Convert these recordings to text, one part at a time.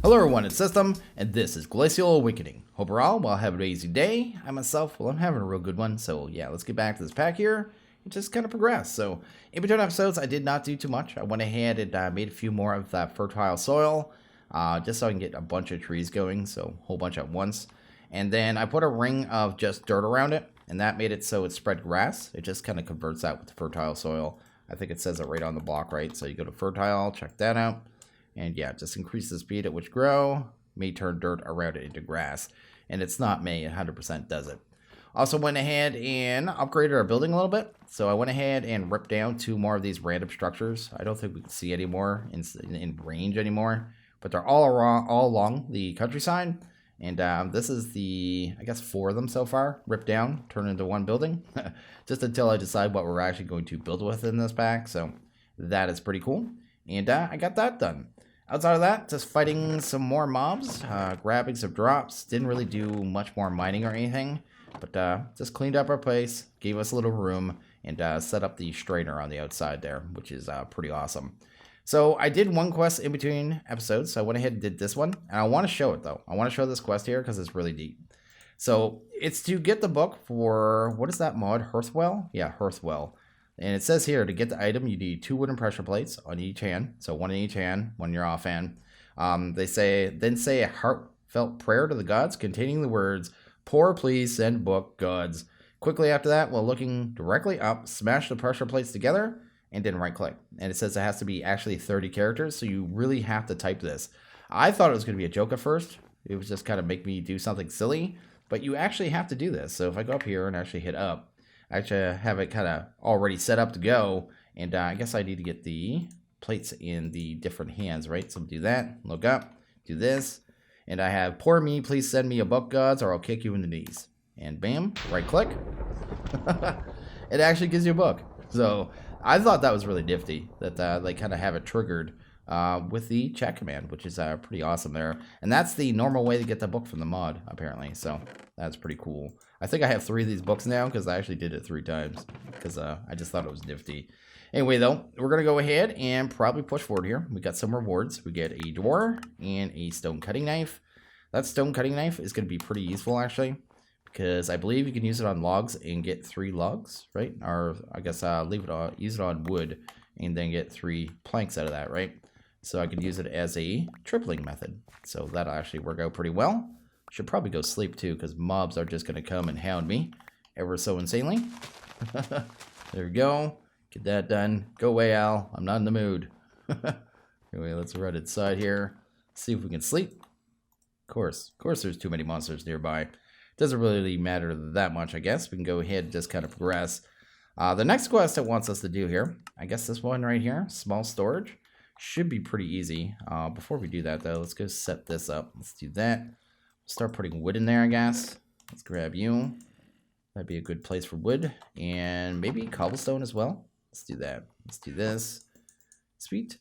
Hello everyone, it's System, and this is Glacial Awakening. Hope you're all well, have an amazing day. I myself, well, I'm having a real good one, so yeah, let's get back to this pack here and just kind of progress. So, in between episodes, I did not do too much. I went ahead and made a few more of that fertile soil, just so I can get a bunch of trees going, so a whole bunch at once. And then I put a ring of just dirt around it, and that made it so it spread grass. It just kind of converts that with the fertile soil. I think it says it right on the block, right? So you go to fertile, check that out. And yeah, just increase the speed at which grow, may turn dirt around it into grass. And it's not may, 100% does it. Also went ahead and upgraded our building a little bit. So I went ahead and ripped down 2 more of these random structures. I don't think we can see any more in range anymore. But they're all along the countryside. And this is the, I guess, 4 of them so far. Ripped down, turned into one building. Just until I decide what we're actually going to build with in this pack. So that is pretty cool. And I got that done. Outside of that, just fighting some more mobs, grabbing some drops. Didn't really do much more mining or anything, but just cleaned up our place, gave us a little room, and set up the strainer on the outside there, which is pretty awesome. So I did one quest in between episodes, so I went ahead and did this one, and I want to show it though. I want to show this quest here because it's really neat. So it's to get the book for, what is that mod, Hearthwell? Yeah, Hearthwell. And it says here, to get the item, you need 2 wooden pressure plates on each hand. So 1 in each hand, 1 in your off hand. They say, then say a heartfelt prayer to the gods containing the words, "Poor, please send book, gods." Quickly after that, while looking directly up, smash the pressure plates together and then right click. And it says it has to be actually 30 characters, so you really have to type this. I thought it was going to be a joke at first. It was just kind of make me do something silly, but you actually have to do this. So if I go up here and actually hit up, I actually have it kind of already set up to go, and I guess I need to get the plates in the different hands, right? So do that, look up, do this, and I have, "Poor me, please send me a book, gods, or I'll kick you in the knees." And bam, right click. It actually gives you a book. So I thought that was really nifty, that they kind of have it triggered with the chat command, which is pretty awesome there. And that's the normal way to get the book from the mod, apparently. So that's pretty cool. I think I have 3 of these books now because I actually did it 3 times because I just thought it was nifty. Anyway, though, we're going to go ahead and probably push forward here. We got some rewards. We get a door and a stone cutting knife. That stone cutting knife is going to be pretty useful, actually, because I believe you can use it on logs and get 3 logs, right? Or I guess use it on wood and then get 3 planks out of that, right? So I could use it as a tripling method. So that'll actually work out pretty well. Should probably go sleep too, because mobs are just going to come and hound me ever so insanely. There we go. Get that done. Go away, Al. I'm not in the mood. Anyway, let's run inside here. See if we can sleep. Of course there's too many monsters nearby. Doesn't really matter that much, I guess. We can go ahead and just kind of progress. The next quest it wants us to do here, I guess this one right here, small storage, should be pretty easy. Before we do that, though, let's go set this up. Let's do that. Start putting wood in there, I guess. Let's grab you. That'd be a good place for wood. And maybe cobblestone as well. Let's do that. Let's do this. Sweet.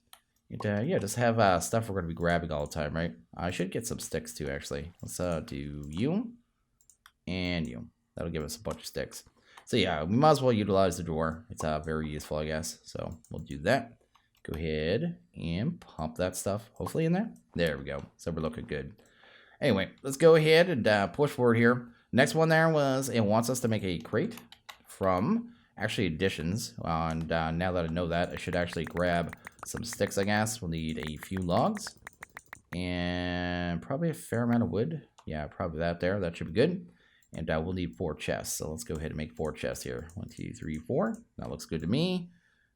And yeah, just have stuff we're going to be grabbing all the time, right? I should get some sticks too, actually. Let's do you and you. That'll give us a bunch of sticks. So yeah, we might as well utilize the door. It's very useful, I guess. So we'll do that. Go ahead and pump that stuff, hopefully in there. There we go. So we're looking good. Anyway, let's go ahead and push forward here. Next one there was, it wants us to make a crate from actually additions. And now that I know that, I should actually grab some sticks, I guess. We'll need a few logs and probably a fair amount of wood. Yeah, probably that there. That should be good. And we'll need 4 chests. So let's go ahead and make 4 chests here. 1, 2, 3, 4. That looks good to me.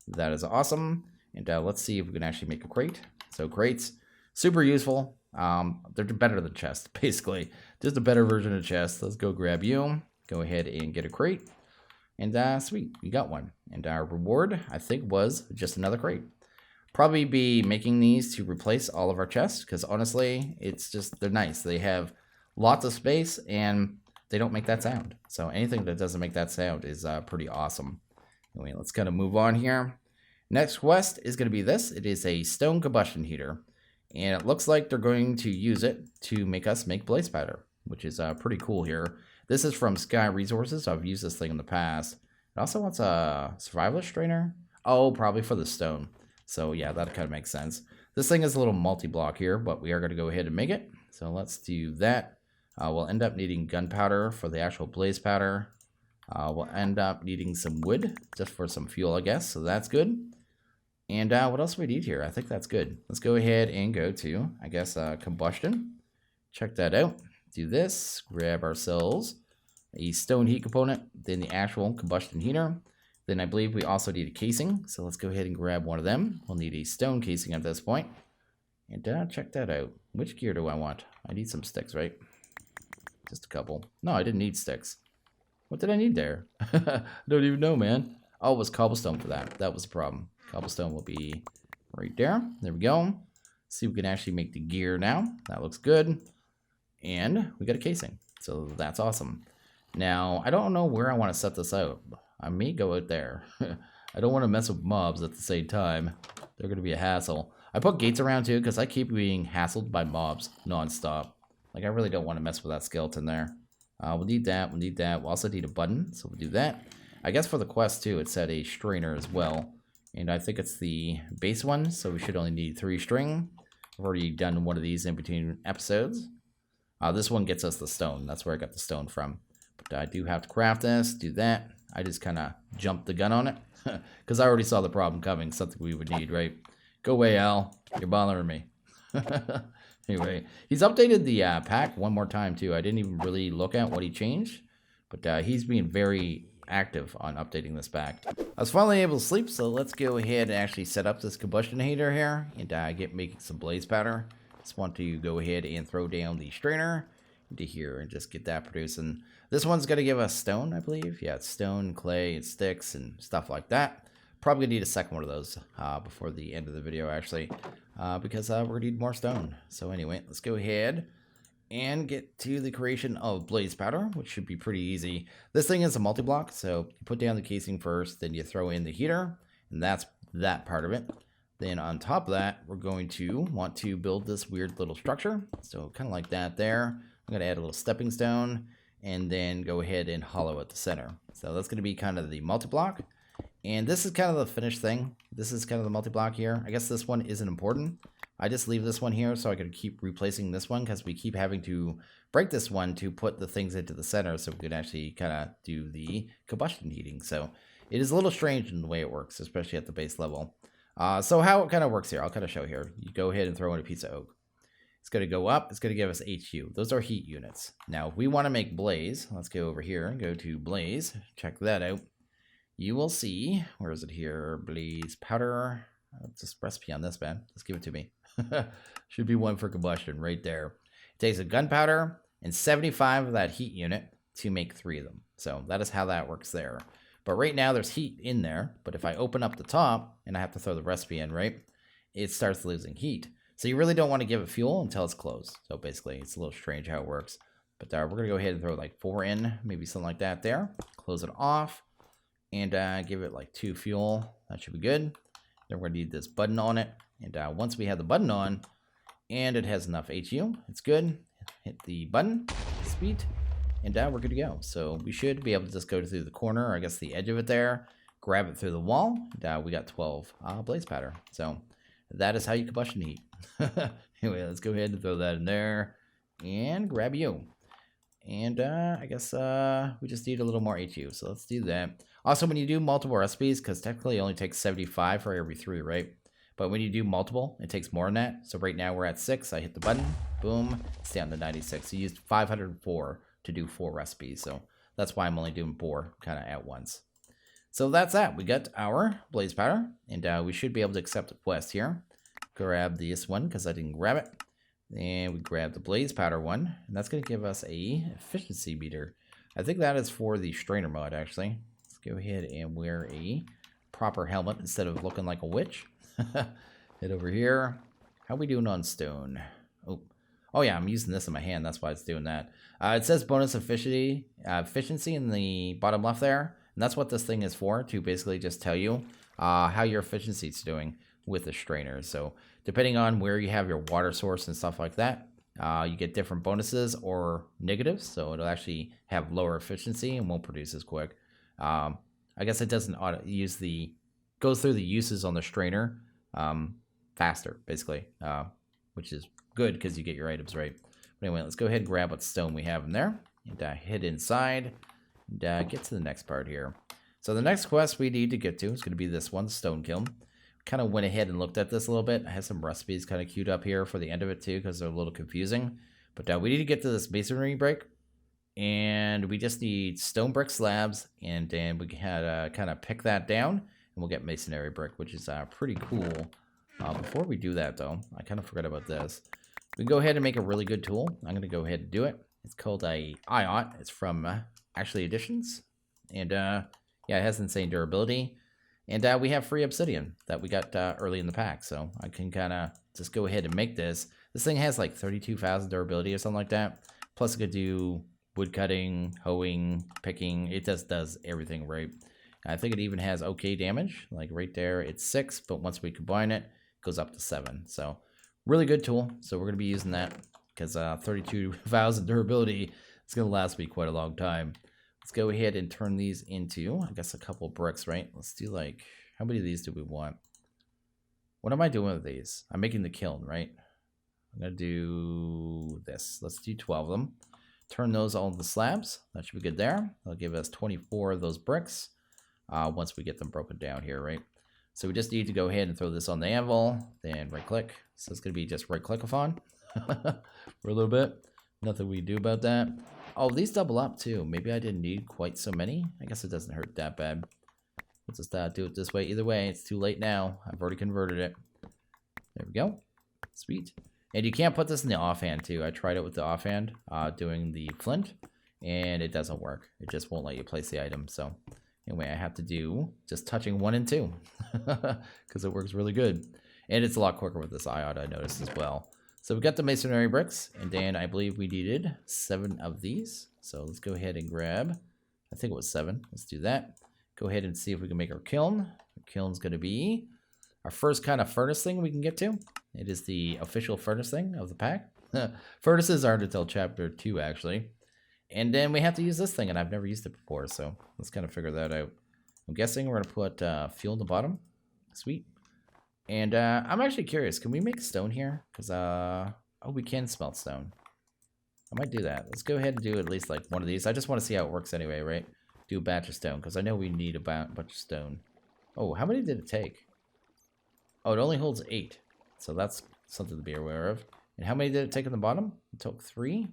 That is awesome. And let's see if we can actually make a crate. So crates, super useful. They're better than chests, basically. Just a better version of chests. Let's go grab you. Go ahead and get a crate. And sweet, we got one. And our reward, I think, was just another crate. Probably be making these to replace all of our chests, because honestly, it's just, they're nice. They have lots of space, and they don't make that sound. So anything that doesn't make that sound is pretty awesome. Anyway, let's kind of move on here. Next quest is going to be this. It is a stone combustion heater. And it looks like they're going to use it to make us make blaze powder, which is pretty cool here. This is from Sky Resources. I've used this thing in the past. It also wants a survivalist strainer. Oh, probably for the stone. So yeah, that kind of makes sense. This thing is a little multi-block here, but we are going to go ahead and make it. So let's do that. We'll end up needing gunpowder for the actual blaze powder. We'll end up needing some wood just for some fuel, I guess. So that's good. And what else do we need here? I think that's good. Let's go ahead and go to, I guess, combustion. Check that out. Do this. Grab ourselves a stone heat component, then the actual combustion heater. Then I believe we also need a casing. So let's go ahead and grab one of them. We'll need a stone casing at this point. And check that out. Which gear do I want? I need some sticks, right? Just a couple. No, I didn't need sticks. What did I need there? I don't even know, man. Oh, it was cobblestone for that. That was the problem. Cobblestone will be right there. There we go. See if we can actually make the gear now. That looks good. And we got a casing. So that's awesome. Now, I don't know where I want to set this out. I may go out there. I don't want to mess with mobs at the same time. They're going to be a hassle. I put gates around too because I keep being hassled by mobs nonstop. Like, I really don't want to mess with that skeleton there. We'll need that. We'll need that. We'll also need a button, so we'll do that. I guess for the quest too, it said a strainer as well. And I think it's the base one, so we should only need 3 string. I've already done one of these in between episodes. This one gets us the stone. That's where I got the stone from. But I do have to craft this, do that. I just kind of jumped the gun on it. Because I already saw the problem coming, something we would need, right? Go away, Al. You're bothering me. Anyway, he's updated the pack one more time, too. I didn't even really look at what he changed. But he's being very active on updating this pack. I was finally able to sleep, so let's go ahead and actually set up this combustion heater here. And get making some blaze powder. Just want to go ahead and throw down the strainer into here and just get that producing. This one's going to give us stone, I believe. Yeah, it's stone, clay, and sticks, and stuff like that. Probably going to need a second one of those before the end of the video, actually. Because we're going to need more stone. So anyway, let's go ahead and get to the creation of blaze powder, which should be pretty easy. This thing is a multi-block, so you put down the casing first, then you throw in the heater, and that's that part of it. Then on top of that, we're going to want to build this weird little structure. So kind of like that there. I'm going to add a little stepping stone, and then go ahead and hollow at the center. So that's going to be kind of the multi-block. And this is kind of the finished thing. This is kind of the multi-block here. I guess this one isn't important. I just leave this one here so I can keep replacing this one because we keep having to break this one to put the things into the center so we can actually kind of do the combustion heating. So it is a little strange in the way it works, especially at the base level. So how it kind of works here, I'll kind of show here. You go ahead and throw in a piece of oak. It's going to go up. It's going to give us HU. Those are heat units. Now, if we want to make blaze, let's go over here and go to blaze. Check that out. You will see, where is it here? Blaze powder. Just recipe on this, man. Let's give it to me. Should be one for combustion right there. It takes a gunpowder and 75 of that heat unit to make 3 of them. So that is how that works there. But right now there's heat in there. But if I open up the top and I have to throw the recipe in, right, it starts losing heat. So you really don't want to give it fuel until it's closed. So basically it's a little strange how it works. But we're going to go ahead and throw like 4 in, maybe something like that there. Close it off. And give it like 2 fuel. That should be good. Then we're going to need this button on it. And once we have the button on, and it has enough HU, it's good. Hit the button, speed, and we're good to go. So we should be able to just go through the corner, or I guess the edge of it there, grab it through the wall. And we got 12 blaze powder. So that is how you combustion heat. Anyway, let's go ahead and throw that in there and grab you. And I guess we just need a little more HU. So let's do that. Also, when you do multiple recipes, because technically it only takes 75 for every 3, right? But when you do multiple, it takes more than that. So right now we're at 6. I hit the button. Boom. It's down to 96. You used 504 to do 4 recipes. So that's why I'm only doing 4 kind of at once. So that's that. We got our blaze powder. And we should be able to accept a quest here. Grab this one because I didn't grab it. And we grab the blaze powder one. And that's going to give us a efficiency meter. I think that is for the strainer mod, actually. Let's go ahead and wear a proper helmet instead of looking like a witch. Head over here. How we doing on stone? Oh yeah, I'm using this in my hand. That's why it's doing that. It says bonus efficiency in the bottom left there. And that's what this thing is for, to basically just tell you how your efficiency is doing with the strainer. So depending on where you have your water source and stuff like that, you get different bonuses or negatives. So it'll actually have lower efficiency and won't produce as quick. I guess it doesn't goes through the uses on the strainer. faster, basically, which is good because you get your items right. But anyway, let's go ahead and grab what stone we have in there and hit inside and get to the next part here. So the next quest we need to get to is going to be this one, stone kiln. Kind of went ahead and looked at this a little bit. I have some recipes kind of queued up here for the end of it too because they're a little confusing. But we need to get to this masonry break. And we just need stone brick slabs, and then we can kind of pick that down, and we'll get masonry brick, which is pretty cool. Before we do that, though, I kind of forgot about this. We can go ahead and make a really good tool. I'm going to go ahead and do it. It's called a IOT. It's from Actually Editions, and yeah, it has insane durability. And we have free obsidian that we got early in the pack, so I can kind of just go ahead and make this. This thing has like 32,000 durability or something like that. Plus, it could do wood cutting, hoeing, picking. It just does everything right. I think it even has okay damage. Like right there, it's 6, but once we combine it, it goes up to 7. So really good tool. So we're going to be using that because 32,000 durability is going to last me quite a long time. Let's go ahead and turn these into, I guess, a couple bricks, right? Let's do like, how many of these do we want? What am I doing with these? I'm making the kiln, right? I'm going to do this. Let's do 12 of them. Turn those all into slabs. That should be good there. That'll give us 24 of those bricks once we get them broken down here, right? So we just need to go ahead and throw this on the anvil, then right click. So it's going to be just right click-a-thon for a little bit. Nothing we do about that. Oh, these double up too. Maybe I didn't need quite so many. I guess it doesn't hurt that bad. Let's just do it this way. Either way, it's too late now. I've already converted it. There we go. Sweet. And you can't put this in the offhand too. I tried it with the offhand doing the flint, and it doesn't work. It just won't let you place the item. So anyway, I have to do just touching 1 and 2 because it works really good. And it's a lot quicker with this IOT, I noticed as well. So we got the masonry bricks, and then I believe we needed 7 of these. So let's go ahead and grab, I think it was 7. Let's do that. Go ahead and see if we can make our kiln. Our kiln's going to be our first kind of furnace thing we can get to. It is the official furnace thing of the pack. Furnaces aren't until chapter 2, actually. And then we have to use this thing, and I've never used it before, so let's kind of figure that out. I'm guessing we're going to put fuel in the bottom. Sweet. And I'm actually curious, can we make stone here? Because, oh, we can smelt stone. I might do that. Let's go ahead and do at least like one of these. I just want to see how it works anyway, right? Do a batch of stone, because I know we need a bunch of stone. Oh, how many did it take? Oh, it only holds 8. So that's something to be aware of. And how many did it take in the bottom? It took 3.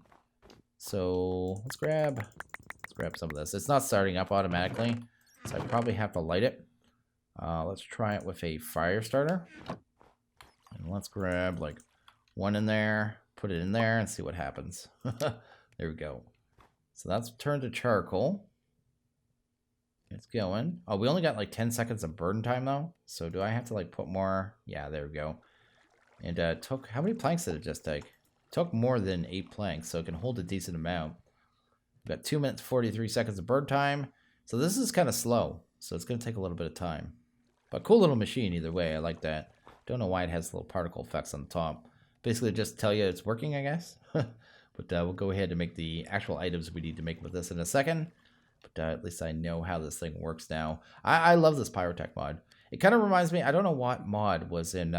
So let's grab some of this. It's not starting up automatically, so I probably have to light it. Let's try it with a fire starter. And let's grab like 1 in there, put it in there, and see what happens. There we go. So that's turned to charcoal. It's going. Oh, we only got like 10 seconds of burn time though. So do I have to like put more? Yeah, there we go. And took, how many planks did it just take? It took more than 8 planks, so it can hold a decent amount. We've got 2 minutes, 43 seconds of burn time. So this is kind of slow. So it's going to take a little bit of time. But cool little machine either way. I like that. Don't know why it has little particle effects on the top. Basically just tell you it's working, I guess. But we'll go ahead and make the actual items we need to make with this in a second. But at least I know how this thing works now. I love this Pytrotech mod. It kind of reminds me, I don't know what mod was in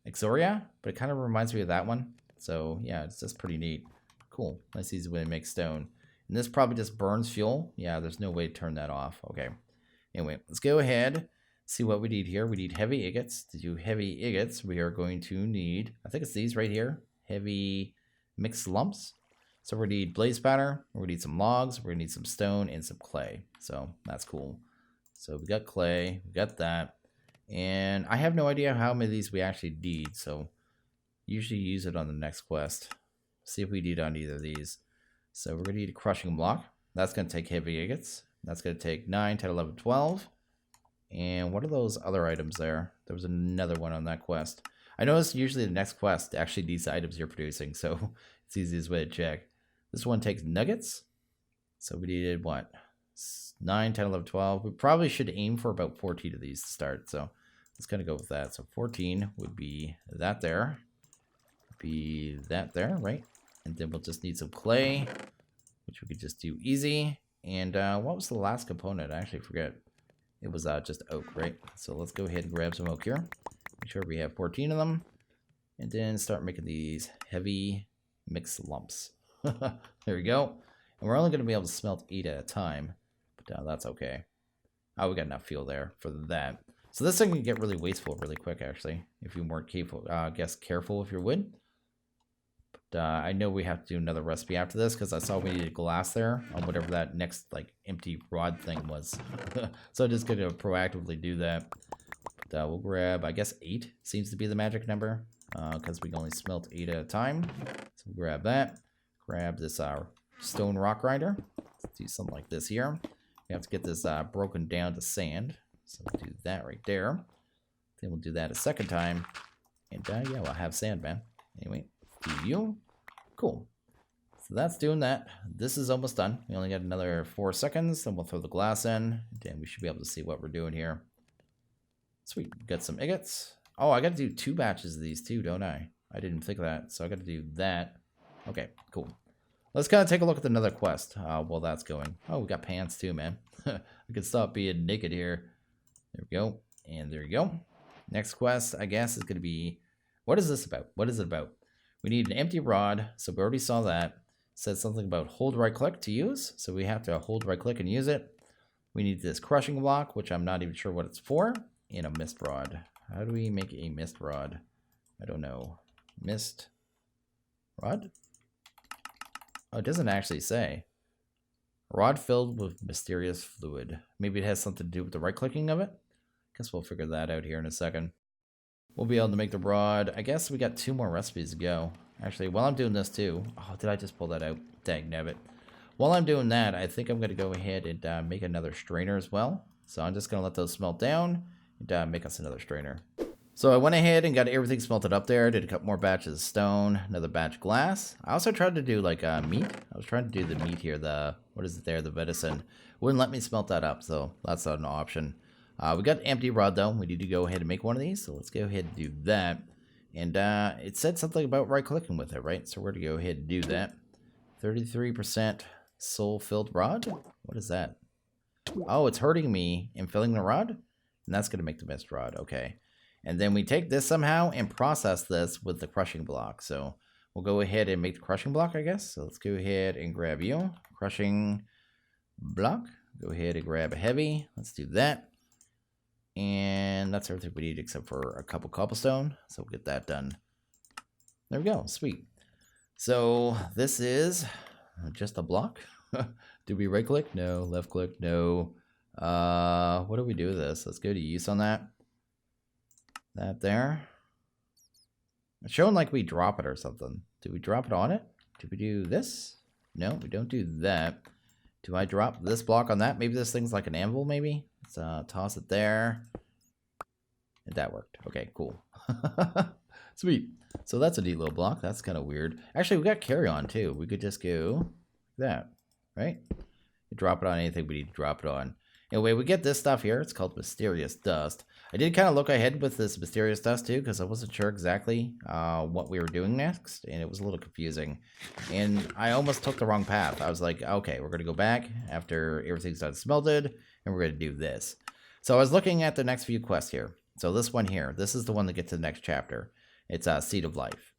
Exoria, but it kind of reminds me of that one. So yeah, it's just pretty neat. Cool. Nice easy way to make stone. And this probably just burns fuel. Yeah, there's no way to turn that off. Okay. Anyway, let's go ahead. See what we need here. We need heavy ingots. To do heavy ingots, we are going to need, I think it's these right here. Heavy mixed lumps. So we're going to need blaze powder. We're going to need some logs. We're going to need some stone and some clay. So that's cool. So we got clay. We got that. And I have no idea how many of these we actually need. So usually use it on the next quest. See if we need on either of these. So we're going to need a crushing block. That's going to take heavy ingots. That's going to take 9, 10, 11, 12. And what are those other items there? There was another one on that quest. I noticed usually the next quest actually needs the items you're producing. So it's the easiest way to check. This one takes nuggets. So we needed what? 9, 10, 11, 12. We probably should aim for about 14 of these to start. So let's kind of go with that. So 14 would be that there. Be that there, right? And then we'll just need some clay, which we could just do easy. And what was the last component? I actually forget. It was just oak, right? So let's go ahead and grab some oak here. Make Make sure we have 14 of them. And then start making these heavy mixed lumps. There we go. And we're only going to be able to smelt 8 at a time. But that's okay. Oh, we got enough fuel there for that. So this thing can get really wasteful really quick, actually. If you weren't careful with your wood. But I know we have to do another recipe after this, because I saw we needed glass there on whatever that next like empty rod thing was. So I'm just going to proactively do that. But we'll grab, I guess 8 seems to be the magic number. Because we can only smelt 8 at a time. So we'll grab that. Grab this stone rock grinder. Let's do something like this here. We have to get this broken down to sand. So we'll do that right there. Then we'll do that a second time. And yeah, we'll have sand, man. Anyway, do you. Cool. So that's doing that. This is almost done. We only got another 4 seconds. Then we'll throw the glass in. Then we should be able to see what we're doing here. Sweet. Got some agates. Oh, I got to do 2 batches of these too, don't I? I didn't think of that. So I got to do that. Okay, cool. Let's kind of take a look at another quest while that's going. Oh, we got pants too, man. I can stop being naked here. There we go. And there you go. Next quest, I guess, is going to be... What is this about? What is it about? We need an empty rod. So we already saw that. It said something about hold right click to use. So we have to hold right click and use it. We need this crushing block, which I'm not even sure what it's for. And a mist rod. How do we make a mist rod? I don't know. Mist rod? Oh, it doesn't actually say. Rod filled with mysterious fluid. Maybe it has something to do with the right clicking of it? Guess we'll figure that out here in a second. We'll be able to make the rod. I guess we got 2 more recipes to go. Actually, while I'm doing this too. Oh, did I just pull that out? Dang nabbit. While I'm doing that, I think I'm going to go ahead and make another strainer as well. So I'm just going to let those smelt down. And make us another strainer. So I went ahead and got everything smelted up there. Did a couple more batches of stone, another batch of glass. I also tried to do like meat. I was trying to do the meat here, what is it there, the venison. Wouldn't let me smelt that up, so that's not an option. We got an empty rod though. We need to go ahead and make one of these, so let's go ahead and do that. And it said something about right clicking with it, right? So we're going to go ahead and do that. 33% soul filled rod? What is that? Oh, it's hurting me and filling the rod? And that's going to make the mist rod. Okay. And then we take this somehow and process this with the crushing block. So we'll go ahead and make the crushing block, I guess. So let's go ahead and grab you. Crushing block. Go ahead and grab a heavy. Let's do that. And that's everything we need except for a couple cobblestone. So we'll get that done. There we go. Sweet. So this is just a block. Do we right click? No. Left click? No. What do we do with this? Let's go to use on that. That there. It's showing like we drop it or something. Do we drop it on it? Do we do this? No, we don't do that. Do I drop this block on that? Maybe this thing's like an anvil, maybe? Let's toss it there. And that worked. Okay, cool. Sweet. So that's a neat little block. That's kind of weird. Actually, we got carry on too. We could just go like that, right? Drop it on anything we need to drop it on. Anyway, we get this stuff here. It's called mysterious dust. I did kind of look ahead with this mysterious dust too, because I wasn't sure exactly what we were doing next, and it was a little confusing. And I almost took the wrong path. I was like, okay, we're going to go back after everything's done smelted, and we're going to do this. So I was looking at the next few quests here. So this one here, this is the one that gets to the next chapter. It's Seed of Life.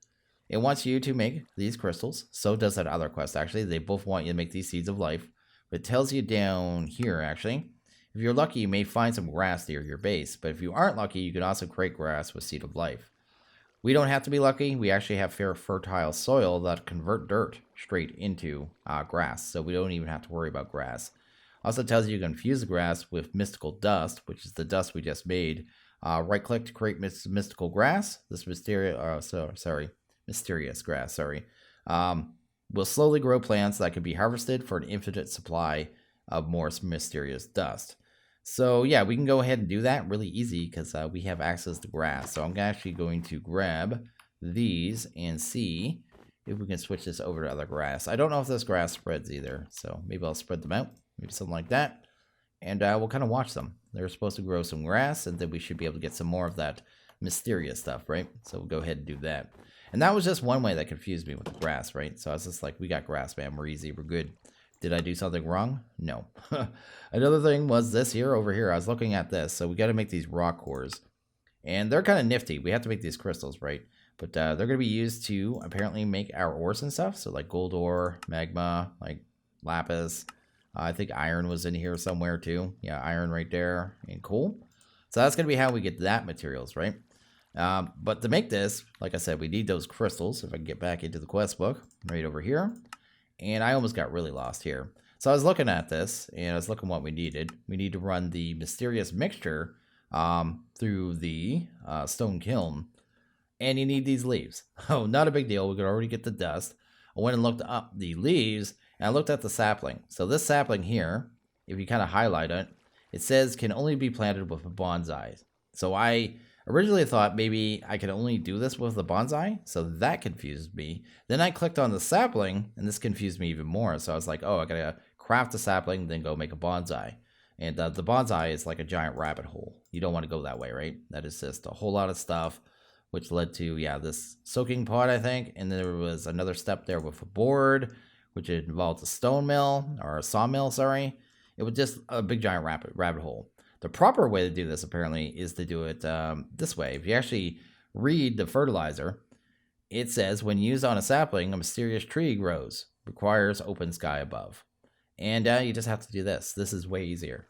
It wants you to make these crystals. So does that other quest, actually. They both want you to make these Seeds of Life. But it tells you down here, actually. If you're lucky, you may find some grass near your base, but if you aren't lucky, you can also create grass with Seed of Life. We don't have to be lucky. We actually have fair fertile soil that convert dirt straight into grass, so we don't even have to worry about grass. Also tells you can fuse the grass with mystical dust, which is the dust we just made. Right click to create mystical grass. This mysterious grass, will slowly grow plants that can be harvested for an infinite supply of more mysterious dust. So yeah, we can go ahead and do that really easy because we have access to grass. So I'm actually going to grab these and see if we can switch this over to other grass. I don't know if this grass spreads either, so maybe I'll spread them out, maybe something like that. And we'll kind of watch them. They're supposed to grow some grass, and then we should be able to get some more of that mysterious stuff, right? So we'll go ahead and do that. And that was just one way that confused me with the grass, right? So I was just like, we got grass, man. We're easy. We're good. Did I do something wrong? No. Another thing was this here over here. I was looking at this. So we got to make these rock cores. And they're kind of nifty. We have to make these crystals, right? But they're going to be used to apparently make our ores and stuff. So like gold ore, magma, like lapis. I think iron was in here somewhere too. Yeah, iron right there and coal. So that's going to be how we get that materials, right? But to make this, like I said, we need those crystals. If I can get back into the quest book, right over here. And I almost got really lost here. So I was looking at this, and I was looking what we needed. We need to run the mysterious mixture through the stone kiln. And you need these leaves. Oh, not a big deal. We could already get the dust. I went and looked up the leaves, and I looked at the sapling. So this sapling here, if you kind of highlight it, it says can only be planted with a bonsai. So I originally thought maybe I could only do this with the bonsai, so that confused me. Then I clicked on the sapling, and this confused me even more. So I was like, oh, I gotta craft a sapling, then go make a bonsai. And the bonsai is like a giant rabbit hole. You don't want to go that way, right? That is just a whole lot of stuff, which led to, yeah, this soaking pot, I think. And there was another step there with a board, which involved a stone mill, or a sawmill, sorry. It was just a big giant rabbit hole. The proper way to do this, apparently, is to do it this way. If you actually read the fertilizer, it says, when used on a sapling, a mysterious tree grows. Requires open sky above. And you just have to do this. This is way easier.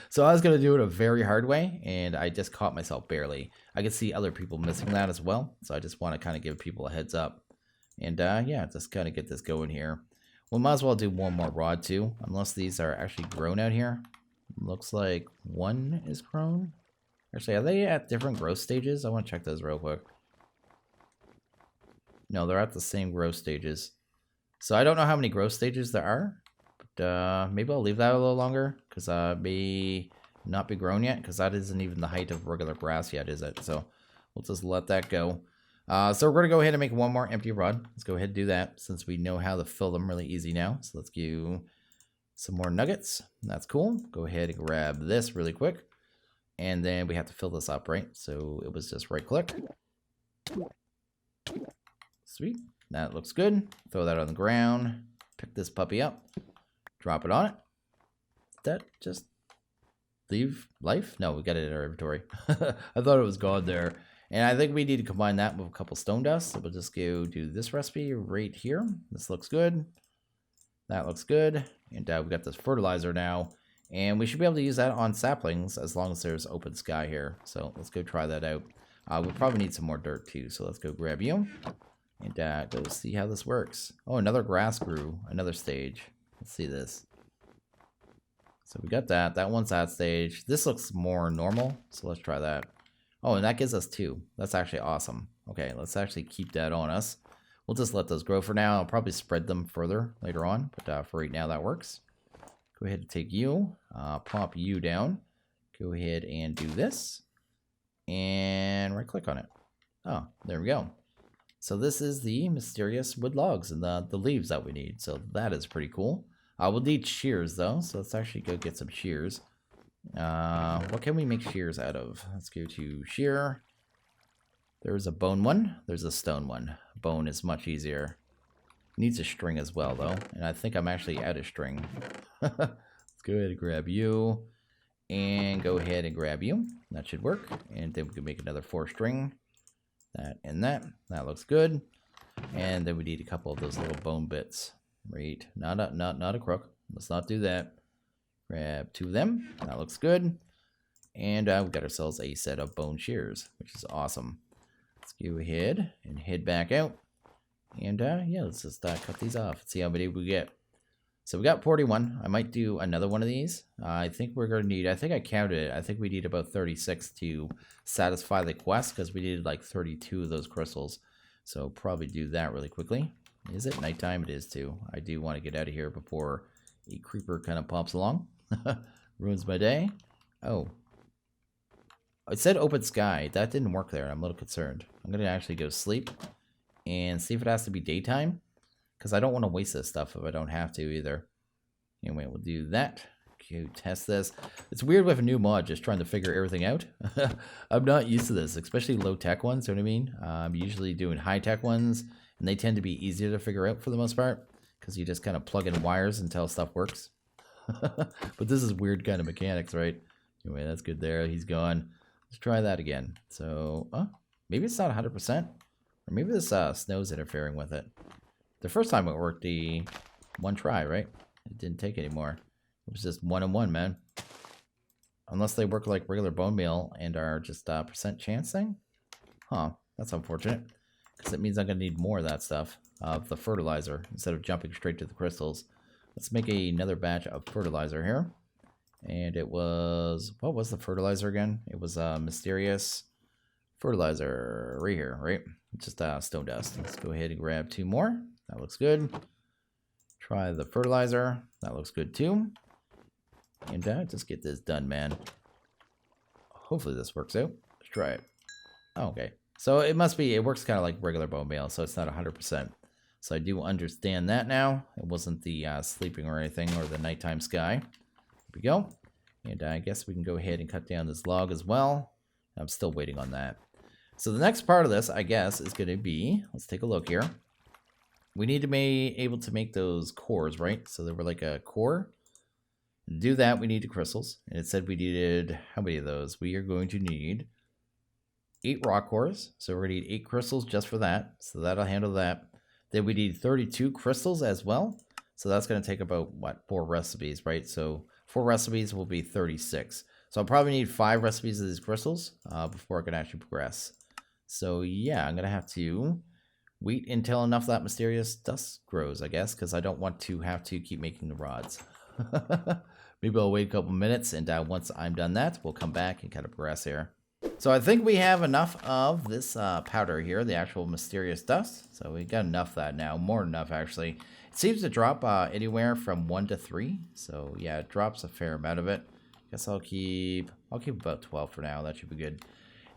So I was going to do it a very hard way, and I just caught myself barely. I could see other people missing that as well. So I just want to kind of give people a heads up. And yeah, just kind of get this going here. We might as well do one more rod too, unless these are actually grown out here. Looks like one is grown. Actually, are they at different growth stages? I want to check those real quick. No, they're at the same growth stages. So I don't know how many growth stages there are. But maybe I'll leave that a little longer, because may not be grown yet, because that isn't even the height of regular grass yet, is it? So we'll just let that go. So we're going to go ahead and make one more empty rod. Let's go ahead and do that, since we know how to fill them really easy now. So let's do some more nuggets. That's cool. Go ahead and grab this really quick. And then we have to fill this up, right? So it was just right click. Sweet. That looks good. Throw that on the ground. Pick this puppy up. Drop it on it. That just leave life? No, we got it in our inventory. I thought it was gone there. And I think we need to combine that with a couple stone dust. So we'll just go do this recipe right here. This looks good. That looks good. And we got this fertilizer now. And we should be able to use that on saplings as long as there's open sky here. So let's go try that out. We'll probably need some more dirt too. So let's go grab you. And go see how this works. Oh, another grass grew. Another stage. Let's see this. So we got that. That one's that stage. This looks more normal. So let's try that. Oh, and that gives us 2. That's actually awesome. Okay, let's actually keep that on us. We'll just let those grow for now. I'll probably spread them further later on. But for right now, that works. Go ahead and take you. Pop you down. Go ahead and do this. And right click on it. Oh, there we go. So this is the mysterious wood logs and the leaves that we need. So that is pretty cool. We'll need shears though. So let's actually go get some shears. What can we make shears out of? Let's go to shear. There's a bone one. There's a stone one. Bone is much easier. Needs a string as well though. And I think I'm actually out of string. Let's go ahead and grab you. And go ahead and grab you. That should work. And then we can make another 4 string. That and that. That looks good. And then we need a couple of those little bone bits. Right. Not a crook. Let's not do that. Grab 2 of them. That looks good. And we got ourselves a set of bone shears, which is awesome. Let's go ahead and head back out. And yeah, let's just cut these off. Let's see how many we get. So we got 41. I might do another one of these. I think we're going to need, I think I counted it. I think we need about 36 to satisfy the quest, because we needed like 32 of those crystals. So probably do that really quickly. Is it nighttime? It is too. I do want to get out of here before a creeper kind of pops along. Ruins my day. Oh. It said open sky. That didn't work there. I'm a little concerned. I'm going to actually go sleep and see if it has to be daytime. Because I don't want to waste this stuff if I don't have to either. Anyway, we'll do that. Okay, test this. It's weird with a new mod, just trying to figure everything out. I'm not used to this, especially low-tech ones, you know what I mean? I'm usually doing high-tech ones, and they tend to be easier to figure out for the most part, because you just kind of plug in wires until stuff works. But this is weird kind of mechanics, right? Anyway, that's good there. He's gone. Let's try that again. So, maybe it's not 100%. Or maybe this snow's interfering with it. The first time it worked, the one try, right? It didn't take anymore. It was just 1 and 1, man. Unless they work like regular bone meal and are just percent chance thing. Huh, that's unfortunate. Because it means I'm going to need more of that stuff. Of the fertilizer, instead of jumping straight to the crystals. Let's make another batch of fertilizer here. And it was... What was the fertilizer again? It was mysterious fertilizer right here, right? Just stone dust. Let's go ahead and grab 2 more. That looks good. Try the fertilizer. That looks good too. And just get this done, man. Hopefully this works out. Let's try it. Oh, okay. So it must be, it works kind of like regular bone meal, so it's not 100%. So I do understand that now. It wasn't the sleeping or anything, or the nighttime sky. There we go. And I guess we can go ahead and cut down this log as well. I'm still waiting on that. So the next part of this, I guess, is going to be, let's take a look here. We need to be able to make those cores, right? So they were like a core. To do that, we need the crystals. And it said we needed, how many of those? We are going to need 8 rock cores. So we're going to need 8 crystals just for that. So that'll handle that. Then we need 32 crystals as well. So that's going to take about, what, 4 recipes, right? So 4 recipes will be 36. So I'll probably need 5 recipes of these crystals before I can actually progress. So yeah, I'm going to have to wait until enough of that mysterious dust grows, I guess, because I don't want to have to keep making the rods. Maybe I'll wait a couple minutes, and once I'm done that, we'll come back and kind of progress here. So I think we have enough of this powder here, the actual mysterious dust. So we got enough of that now, more than enough actually. It seems to drop anywhere from 1 to 3. So yeah, it drops a fair amount of it. Guess I'll keep about 12 for now. That should be good.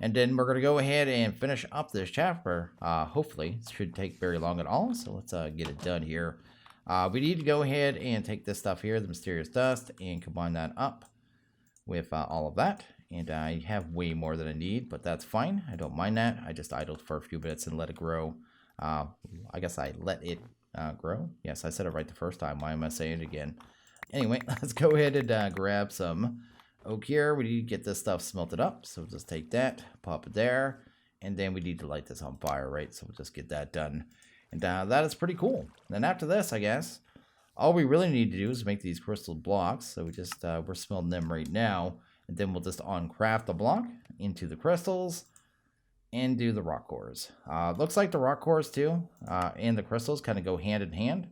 And then we're gonna go ahead and finish up this chapter. Hopefully, it shouldn't take very long at all. So let's get it done here. We need to go ahead and take this stuff here, the mysterious dust, and combine that up with all of that. And I have way more than I need, but that's fine. I don't mind that. I just idled for a few minutes and let it grow. I guess I let it grow. Yes, I said it right the first time. Why am I saying it again? Anyway, let's go ahead and grab some oak here. We need to get this stuff smelted up. So we'll just take that, pop it there. And then we need to light this on fire, right? So we'll just get that done. And that is pretty cool. Then after this, I guess, all we really need to do is make these crystal blocks. So we just, we're smelting them right now. And then we'll just uncraft the block into the crystals and do the rock cores. Looks like the rock cores too and the crystals kind of go hand in hand.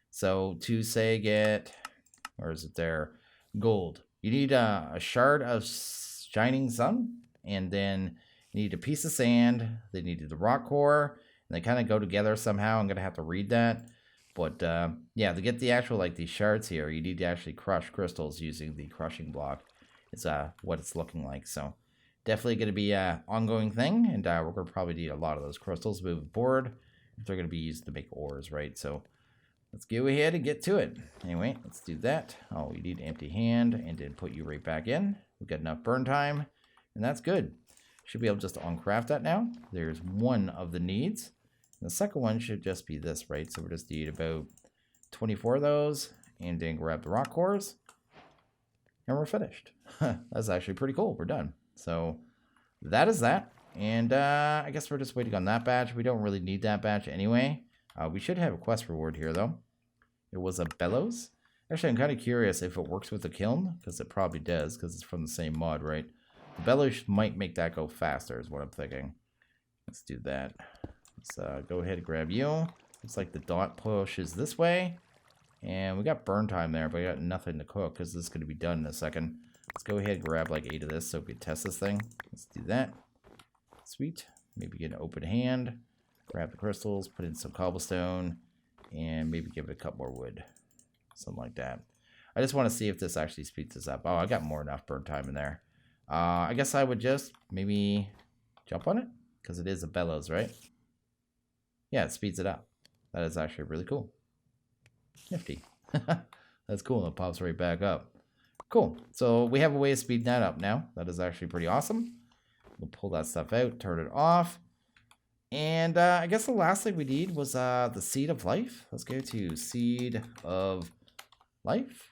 So to say get, where is it there? Gold. You need a shard of shining sun, and then you need a piece of sand. Then you need the rock core, and they kind of go together somehow. I'm going to have to read that. But yeah, to get the actual, like these shards here, you need to actually crush crystals using the crushing block. It's what it's looking like. So definitely going to be an ongoing thing, and we're going to probably need a lot of those crystals moving forward if they're going to be used to make ores, right? So let's go ahead and get to it. Anyway, let's do that. Oh, we need an empty hand, and then put you right back in. We've got enough burn time, and that's good. Should be able just to uncraft that now. There's one of the needs. And the second one should just be this, right? So we just need about 24 of those, and then grab the rock cores. And we're finished. That's actually pretty cool. We're done. So that is that. And I guess we're just waiting on that badge. We don't really need that badge anyway. We should have a quest reward here, though. It was a bellows. Actually, I'm kind of curious if it works with the kiln, because it probably does, because it's from the same mod, right? The bellows might make that go faster, is what I'm thinking. Let's do that. Let's go ahead and grab you. Looks like the dot pushes this way. And we got burn time there, but we got nothing to cook because this is going to be done in a second. Let's go ahead and grab like 8 of this so we can test this thing. Let's do that. Sweet. Maybe get an open hand. Grab the crystals, put in some cobblestone, and maybe give it a couple more wood. Something like that. I just want to see if this actually speeds this up. Oh, I got more than enough burn time in there. I guess I would just maybe jump on it because it is a bellows, right? Yeah, it speeds it up. That is actually really cool. Nifty. That's cool. It pops right back up. Cool. So we have a way of speeding that up now. That is actually pretty awesome. We'll pull that stuff out, turn it off. And I guess the last thing we need was the seed of life. Let's go to seed of life.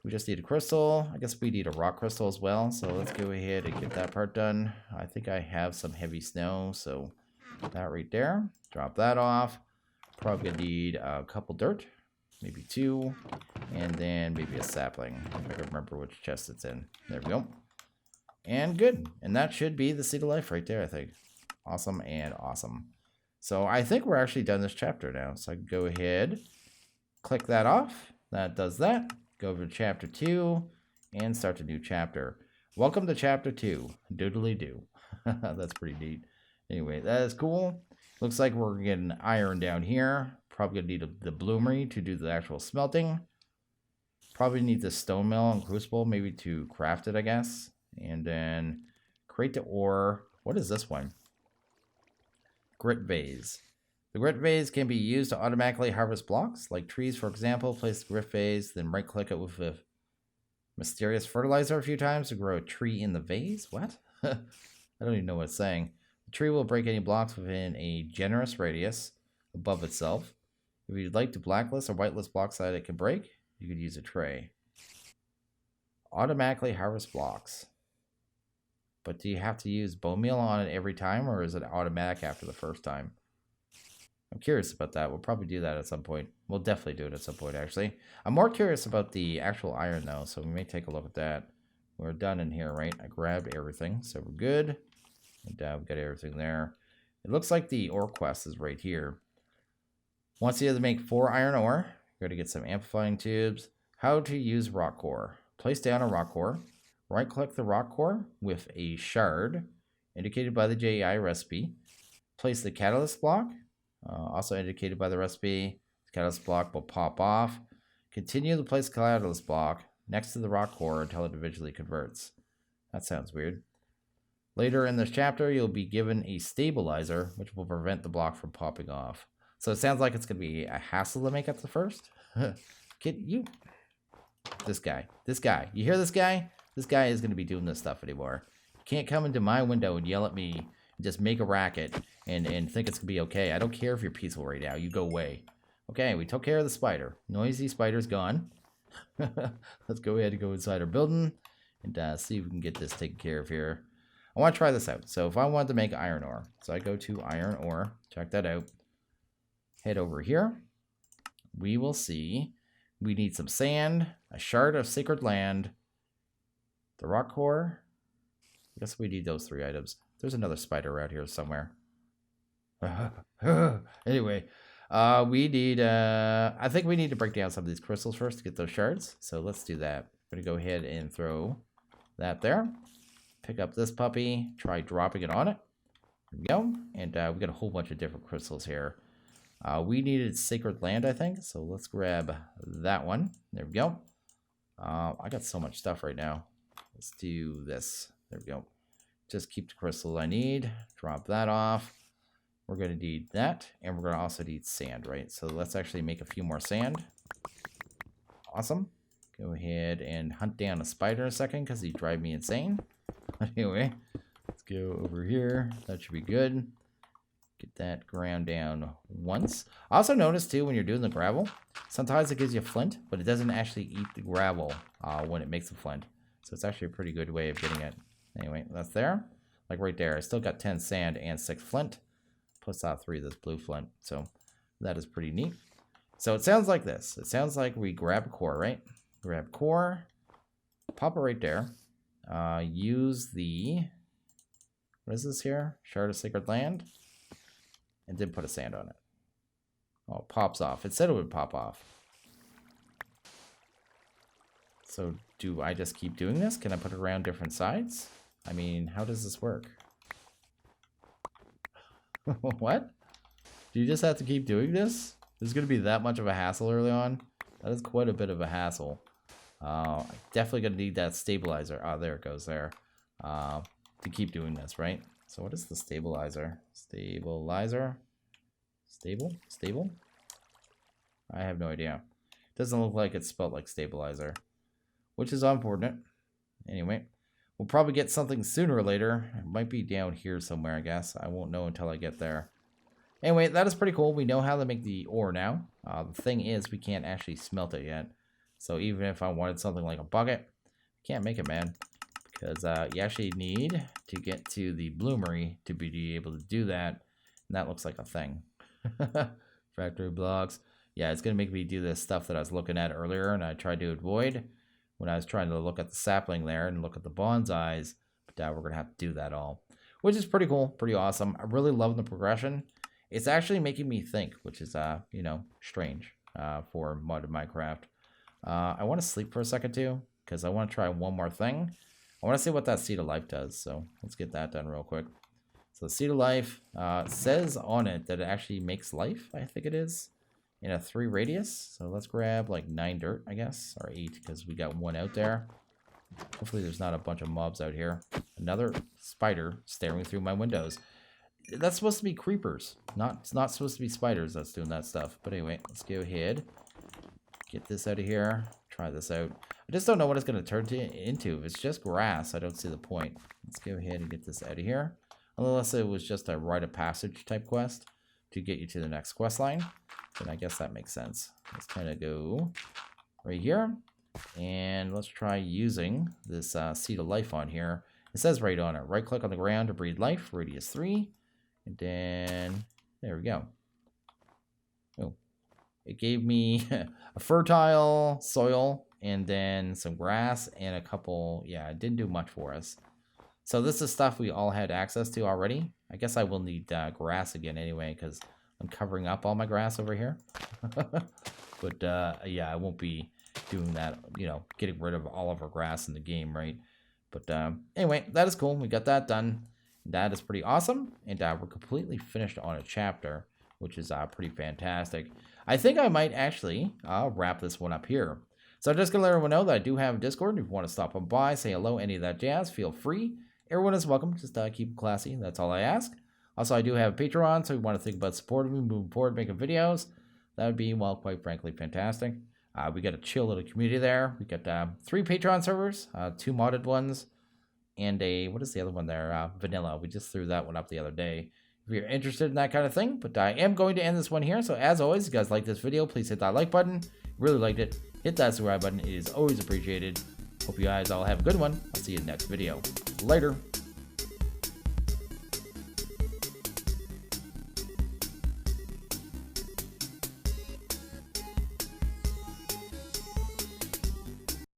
We just need a crystal. I guess we need a rock crystal as well. So let's go ahead and get that part done. I think I have some heavy snow. So that right there. Drop that off. Probably gonna need a couple dirt. Maybe 2. And then maybe a sapling. If I can remember which chest it's in. There we go. And good. And that should be the seed of life right there, I think. Awesome and awesome. So I think we're actually done this chapter now. So I can go ahead, click that off. That does that. Go over to chapter 2 and start a new chapter. Welcome to chapter 2. Doodly doo. That's pretty neat. Anyway, that is cool. Looks like we're getting iron down here. Probably gonna need the bloomery to do the actual smelting. Probably need the stone mill and crucible maybe to craft it, I guess. And then create the ore. What is this one? Grit vase. The grit vase can be used to automatically harvest blocks, like trees, for example. Place the grit vase, then right-click it with a mysterious fertilizer a few times to grow a tree in the vase. What? I don't even know what it's saying. The tree will break any blocks within a generous radius above itself. If you'd like to blacklist or whitelist blocks that it can break, you could use a tray. Automatically harvest blocks. But do you have to use bone meal on it every time, or is it automatic after the first time? I'm curious about that. We'll probably do that at some point. We'll definitely do it at some point, actually. I'm more curious about the actual iron, though, so we may take a look at that. We're done in here, right? I grabbed everything, so we're good. And we've got everything there. It looks like the ore quest is right here. Once you have to make 4 iron ore, you're going to get some amplifying tubes. How to use rock core. Place down a rock core. Right-click the rock core with a shard, indicated by the JEI recipe. Place the catalyst block. Also indicated by the recipe. The catalyst block will pop off. Continue to place catalyst block next to the rock core until it eventually converts. That sounds weird. Later in this chapter, you'll be given a stabilizer, which will prevent the block from popping off. So it sounds like it's going to be a hassle to make at the first. Kid, you... This guy. You hear this guy? This guy is going to be doing this stuff anymore. You can't come into my window and yell at me and just make a racket and think it's going to be okay. I don't care if you're peaceful right now. You go away. Okay, we took care of the spider. Noisy spider's gone. Let's go ahead and go inside our building and see if we can get this taken care of here. I want to try this out. So if I wanted to make iron ore, so I go to iron ore, check that out. Head over here. We will see we need some sand, a shard of sacred land, the rock core. I guess we need those 3 items. There's another spider around here somewhere. Anyway, we need, I think we need to break down some of these crystals first to get those shards. So let's do that. I'm going to go ahead and throw that there. Pick up this puppy. Try dropping it on it. There we go. And we got a whole bunch of different crystals here. We needed sacred land, I think. So let's grab that one. There we go. I got so much stuff right now. Let's do this. There we go. Just keep the crystals I need. Drop that off. We're going to need that. And we're going to also need sand, right? So let's actually make a few more sand. Awesome. Go ahead and hunt down a spider in a second because he drive me insane. Anyway, let's go over here. That should be good. Get that ground down once. I also noticed too when you're doing the gravel, sometimes it gives you flint, but it doesn't actually eat the gravel when it makes the flint. So it's actually a pretty good way of getting it. Anyway, that's there. Like right there. I still got 10 sand and 6 flint. Plus 3 of this blue flint. So that is pretty neat. So it sounds like this. It sounds like we grab a core, right? Grab core. Pop it right there. Use the... What is this here? Shard of Sacred Land. And then put a sand on it. Oh, it pops off. It said it would pop off. So do I just keep doing this? Can I put it around different sides? I mean, how does this work? What? Do you just have to keep doing this? There's going to be that much of a hassle early on? That is quite a bit of a hassle. I'm definitely going to need that stabilizer. Oh, there it goes there. To keep doing this, right? So what is the stabilizer? Stabilizer? Stable? I have no idea. Doesn't look like it's spelled like stabilizer. Which is unfortunate. Anyway, we'll probably get something sooner or later. It might be down here somewhere, I guess. I won't know until I get there. Anyway, that is pretty cool. We know how to make the ore now. The thing is, we can't actually smelt it yet. So even if I wanted something like a bucket, can't make it, man. Because you actually need to get to the bloomery to be able to do that. And that looks like a thing. Factory blocks. Yeah, it's going to make me do this stuff that I was looking at earlier and I tried to avoid when I was trying to look at the sapling there and look at the bonsais. But now we're going to have to do that all, which is pretty cool, pretty awesome. I really love the progression. It's actually making me think, which is, you know, strange for modded Minecraft. I want to sleep for a second too, because I want to try one more thing. I want to see what that Seed of Life does, so let's get that done real quick. So the Seed of Life says on it that it actually makes life, I think it is, in a 3 radius. So let's grab like 9 dirt, I guess, or 8, because we got 1 out there. Hopefully there's not a bunch of mobs out here. Another spider staring through my windows. That's supposed to be creepers. It's not supposed to be spiders that's doing that stuff. But anyway, let's go ahead. Get this out of here. Try this out. I just don't know what it's going to turn into. If it's just grass, I don't see the point. Let's go ahead and get this out of here. Unless it was just a rite of passage type quest to get you to the next quest line. Then I guess that makes sense. Let's kind of go right here. And let's try using this Seed of Life on here. It says right on it. Right click on the ground to breathe life. Radius 3. And then, there we go. Oh, it gave me a fertile soil and then some grass and a couple, yeah, it didn't do much for us. So this is stuff we all had access to already. I guess I will need grass again anyway, because I'm covering up all my grass over here. But yeah, I won't be doing that, you know, getting rid of all of our grass in the game, right? But anyway, that is cool. We got that done. That is pretty awesome. And we're completely finished on a chapter, which is pretty fantastic. I think I might actually wrap this one up here. So I'm just going to let everyone know that I do have a Discord. If you want to stop on by, say hello, any of that jazz, feel free. Everyone is welcome. Just keep it classy. That's all I ask. Also, I do have a Patreon, so if you want to think about supporting me moving forward, making videos, that would be, well, quite frankly, fantastic. We got a chill little community there. We got 3 Patreon servers, 2 modded ones, and a, what is the other one there? Vanilla. We just threw that one up the other day. If you're interested in that kind of thing, but I am going to end this one here. So as always, if you guys like this video, please hit that like button. Really liked it. Hit that subscribe button. It is always appreciated. Hope you guys all have a good one. I'll see you in the next video. Later.